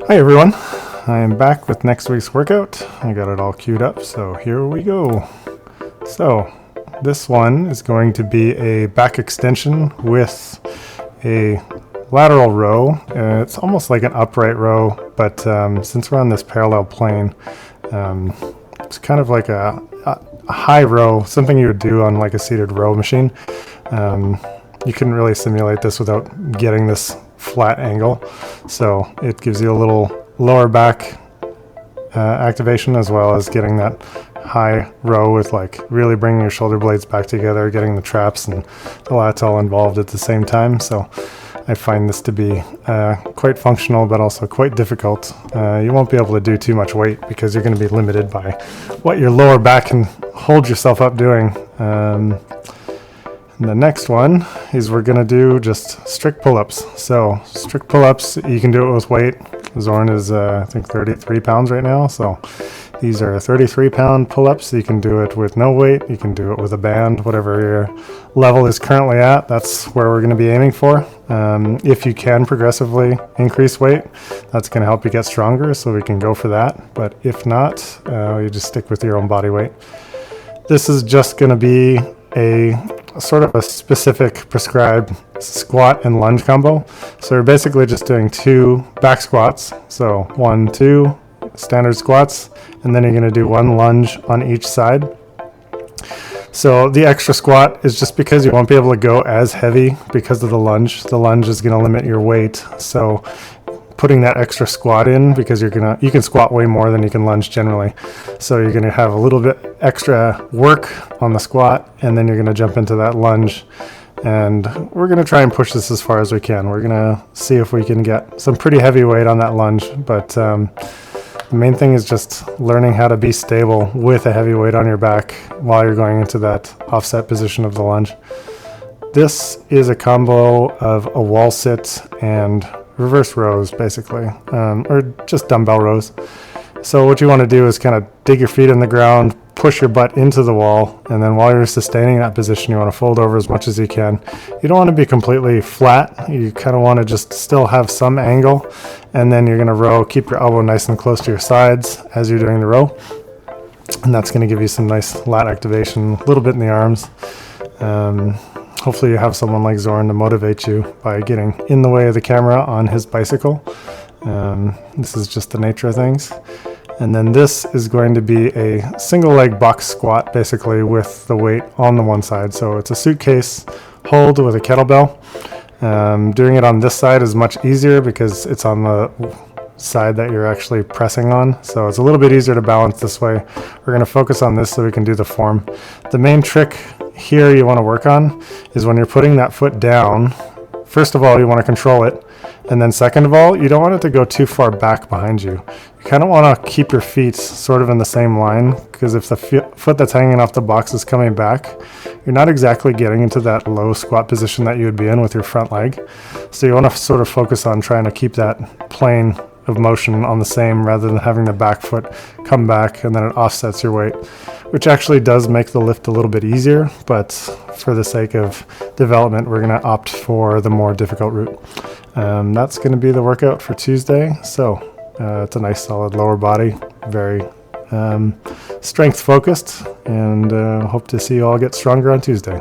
Hi everyone, I am back with next week's workout. I got it all queued up, so here we go. So this one is going to be a back extension with a lateral row. It's almost like an upright row, but since we're on this parallel plane, it's kind of like a high row, something you would do on like a seated row machine. You couldn't really simulate this without getting this flat angle, so it gives you a little lower back activation, as well as getting that high row with like really bringing your shoulder blades back together, getting the traps and the lats all involved at the same time. So I find this to be quite functional, but also quite difficult. You won't be able to do too much weight because you're going to be limited by what your lower back can hold yourself up doing. And the next one is we're going to do just strict pull-ups. So strict pull-ups, you can do it with weight. Zorn is I think 33 pounds right now, so these are 33-pound pull-ups. You can do it with no weight, you can do it with a band, whatever your level is currently at, that's where we're going to be aiming for. If you can progressively increase weight, that's going to help you get stronger, so we can go for that. But if not, you just stick with your own body weight. This is just going to be a sort of a specific prescribed squat and lunge combo. So we're basically just doing 2 back squats. So 1, 2 standard squats, and then you're going to do 1 lunge on each side. So the extra squat is just because you won't be able to go as heavy because of the lunge. The lunge is going to limit your weight. So putting that extra squat in, because you can squat way more than you can lunge generally. So you're going to have a little bit extra work on the squat, and then you're going to jump into that lunge. And we're going to try and push this as far as we can. We're going to see if we can get some pretty heavy weight on that lunge. But the main thing is just learning how to be stable with a heavy weight on your back while you're going into that offset position of the lunge. This is a combo of a wall sit and reverse rows, basically, or just dumbbell rows. So what you want to do is kind of dig your feet in the ground, push your butt into the wall, and then while you're sustaining that position, you want to fold over as much as you can. You don't want to be completely flat. You kind of want to just still have some angle, and then you're going to row, keep your elbow nice and close to your sides as you're doing the row, and that's going to give you some nice lat activation, a little bit in the arms. Hopefully you have someone like Zorn to motivate you by getting in the way of the camera on his bicycle. This is just the nature of things. And then this is going to be a single leg box squat, basically, with the weight on the one side. So it's a suitcase hold with a kettlebell. Doing it on this side is much easier because it's on the side that you're actually pressing on. So it's a little bit easier to balance this way. We're going to focus on this so we can do the form. The main trick here you want to work on is when you're putting that foot down, first of all, you want to control it. And then second of all, you don't want it to go too far back behind you. You kind of want to keep your feet sort of in the same line, because if the foot that's hanging off the box is coming back, you're not exactly getting into that low squat position that you would be in with your front leg. So you want to sort of focus on trying to keep that plane of motion on the same, rather than having the back foot come back and then it offsets your weight, which actually does make the lift a little bit easier, but for the sake of development, we're going to opt for the more difficult route. That's going to be the workout for Tuesday. So it's a nice solid lower body, very strength focused, and hope to see you all get stronger on Tuesday.